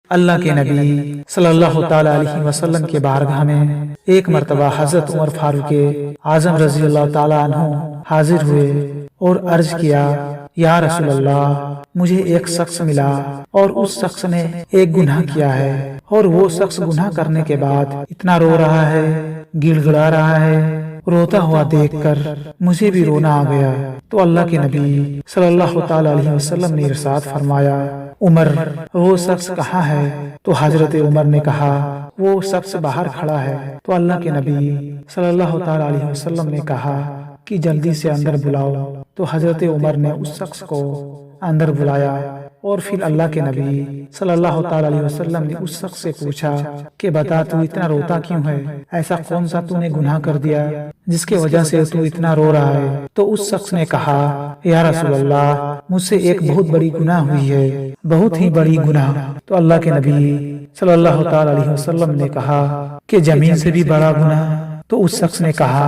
اللہ کے نبی صلی اللہ تعالی علیہ وسلم کے بارگاہ میں ایک مرتبہ حضرت عمر فاروق اعظم رضی اللہ تعالی عنہ حاضر ہوئے اور عرض کیا، یا رسول اللہ، مجھے ایک شخص ملا اور اس شخص نے ایک گناہ کیا ہے، اور وہ شخص گناہ کرنے کے بعد اتنا رو رہا ہے، گڑ گڑا رہا ہے، روتا ہوا دیکھ کر مجھے بھی رونا آ گیا۔ تو اللہ کے نبی صلی اللہ تعالی علیہ وسلم نے ارشاد فرمایا، عمر، وہ شخص کہاں ہے؟ تو حضرت عمر نے کہا، وہ شخص باہر کھڑا ہے۔ تو اللہ کے نبی صلی اللہ تعالی علیہ وسلم نے کہا کہ جلدی سے اندر بلاؤ۔ تو حضرت عمر نے اس شخص کو اندر بلایا، اور پھر اللہ کے نبی صلی اللہ تعالی علیہ وسلم نے اس شخص سے پوچھا کہ بتا، تو اتنا روتا کیوں ہے؟ ایسا کون سا تو نے گناہ کر دیا جس کی وجہ سے تو اتنا رو رہا ہے؟ تو اس شخص نے کہا، یا رسول اللہ، مجھ سے ایک بہت بڑی گناہ ہوئی ہے، بہت ہی بڑی گناہ۔ تو اللہ کے نبی صلی اللہ تعالی علیہ وسلم نے کہا کہ زمین سے بھی بڑا گناہ؟ تو اس شخص نے کہا،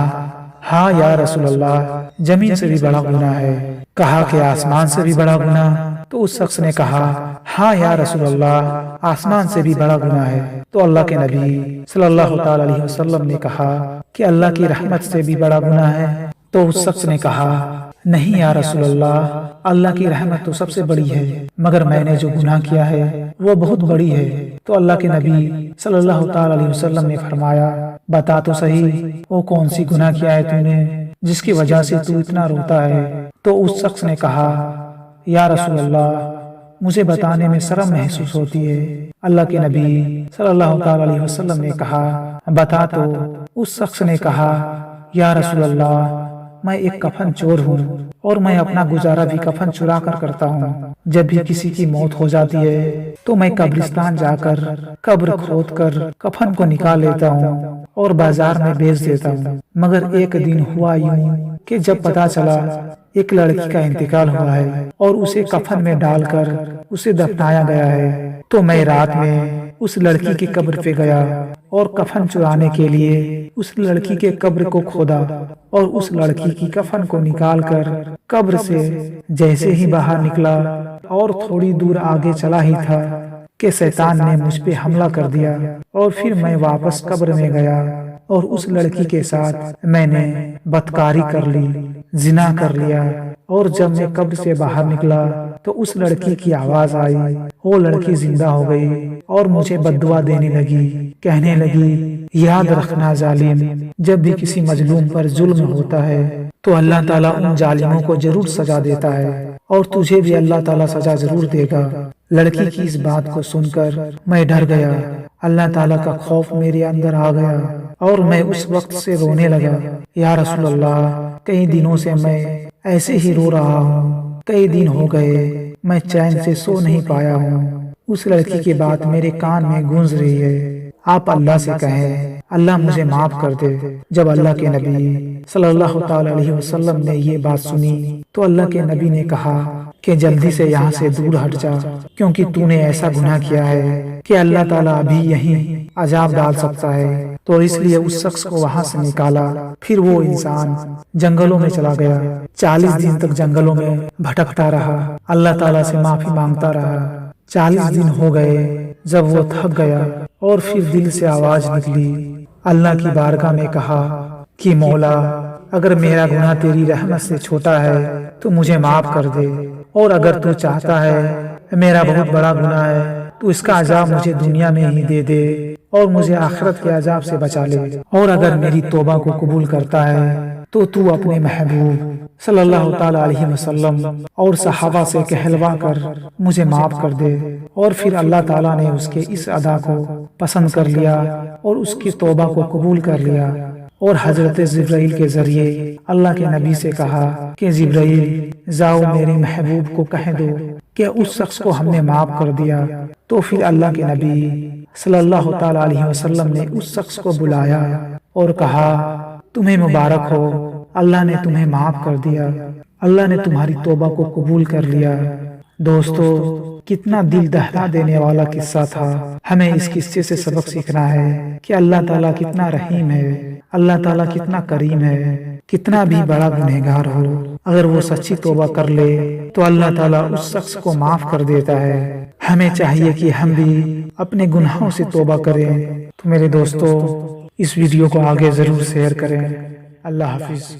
ہاں یا رسول اللہ، زمین سے بھی بڑا گناہ ہے۔ کہا کہ آسمان سے بھی بڑا گناہ؟ تو اس شخص نے کہا، ہاں یا رسول اللہ، آسمان سے بھی بڑا گناہ ہے۔ تو اللہ کے نبی صلی اللہ تعالی علیہ وسلم نے کہا کہ اللہ کی رحمت سے بھی بڑا گناہ ہے؟ تو اس شخص نے کہا، نہیں یا رسول اللہ، اللہ کی رحمت تو سب سے بڑی ہے، مگر میں نے جو گناہ کیا ہے وہ بہت بڑی ہے۔ تو اللہ کے نبی صلی اللہ تعالی علیہ وسلم نے فرمایا، بتا تو صحیح، وہ کون سی گناہ کیا ہے تو نے جس کی وجہ سے تو اتنا روتا ہے؟ تو اس شخص نے کہا، یا رسول اللہ، مجھے بتانے میں شرم محسوس ہوتی ہے۔ اللہ کے نبی صلی اللہ تعالی علیہ وسلم نے کہا، بتا تو۔ اس شخص نے کہا، یا رسول اللہ، میں ایک کفن چور ہوں، اور میں اپنا گزارا بھی کفن چرا کر کرتا ہوں۔ جب بھی کسی کی موت ہو جاتی ہے تو میں قبرستان جا کر قبر کھود کر کفن کو نکال لیتا ہوں اور بازار میں بیچ دیتا ہوں۔ مگر ایک دن ہوا یوں کہ جب پتا چلا ایک لڑکی کا انتقال ہوا ہے اور اسے کفن میں ڈال کر اسے دفنایا گیا ہے، تو میں رات میں اس لڑکی کی قبر پہ گیا اور کفن چرانے کے لیے اس لڑکی کے قبر کو کھودا، اور اس لڑکی کی کفن کو نکال کر قبر سے جیسے ہی باہر نکلا اور تھوڑی دور آگے چلا ہی تھا کہ شیطان نے مجھ پہ حملہ کر دیا، اور پھر میں واپس قبر میں گیا اور اس لڑکی کے ساتھ میں نے بدکاری کر لی، زنا کر لیا۔ اور جب میں قبر سے باہر نکلا تو اس لڑکی کی آواز آئی، وہ لڑکی زندہ ہو گئی اور مجھے بددعا دینے لگی، کہنے لگی، یاد رکھنا ظالم، جب بھی کسی مظلوم پر ظلم ہوتا ہے تو اللہ تعالیٰ ان ظالموں کو ضرور سزا دیتا ہے، اور تجھے بھی اللہ تعالیٰ سزا ضرور دے گا۔ لڑکی کی اس بات کو سن کر میں ڈر گیا، اللہ تعالیٰ کا خوف میرے اندر آ گیا، اور میں اس وقت سے رونے لگا، یا رسول اللہ، کئی دنوں سے میں ایسے ہی رو رہا ہوں، کئی دن ہو گئے میں چین سے سو نہیں پایا ہوں۔ اس لڑکی کی بات میرے کان میں گونج رہی ہے، آپ اللہ سے کہیں، اللہ مجھے معاف کر دے۔ جب اللہ کے نبی صلی اللہ تعالی علیہ وسلم نے یہ بات سنی تو اللہ کے نبی نے کہا کہ جلدی سے یہاں سے دور ہٹ جا، کیونکہ تو نے ایسا گناہ کیا ہے کہ اللہ تعالیٰ ابھی یہیں عذاب ڈال سکتا ہے۔ تو اس لیے اس شخص کو وہاں سے نکالا۔ پھر وہ انسان جنگلوں میں چلا گیا، 40 دن تک جنگلوں میں بھٹکتا رہا، اللہ تعالیٰ سے معافی مانگتا رہا۔ 40 دن ہو گئے جب وہ تھک گیا، اور پھر دل سے آواز نکلی، اللہ کی بارگاہ میں کہا کہ مولا، اگر میرا گناہ تیری رحمت سے چھوٹا ہے تو مجھے معاف کر دے، اور اگر تو چاہتا ہے میرا بہت بڑا گناہ ہے تو اس کا عذاب مجھے دنیا میں ہی دے دے اور مجھے آخرت کے عذاب سے بچا لے، اور اگر میری توبہ کو قبول کرتا ہے تو اپنے محبوب صلی اللہ تعالی علیہ وسلم اور صحابہ سے کہلوا کر مجھے معاف کر دے۔ اور پھر اللہ تعالیٰ نے اس کے اس ادا کو پسند کر لیا اور اس کی توبہ کو قبول کر لیا، اور حضرت جبرائیل کے ذریعے اللہ کے نبی سے کہا کہ جبرائیل، جاؤ میرے محبوب کو کہہ دو کہ اس شخص کو ہم نے معاف کر دیا۔ تو پھر اللہ کے نبی صلی اللہ تعالی علیہ وسلم نے اس شخص کو بلایا اور کہا، تمہیں مبارک ہو، اللہ نے تمہیں معاف کر دیا، اللہ نے تمہاری توبہ کو قبول کر لیا۔ دوستو، کتنا دل دہلا دینے والا قصہ تھا۔ ہمیں اس قصے سے سبق سیکھنا ہے کہ اللہ تعالیٰ کتنا رحیم ہے، اللہ تعالیٰ کتنا کریم ہے۔ کتنا بھی بڑا گنہگار ہو، اگر وہ سچی توبہ کر لے تو اللہ تعالیٰ اس شخص کو معاف کر دیتا ہے۔ ہمیں چاہیے کہ ہم بھی اپنے گناہوں سے توبہ کریں۔ تو میرے دوستو اس ویڈیو کو آگے ضرور شیئر کریں۔ اللہ حافظ۔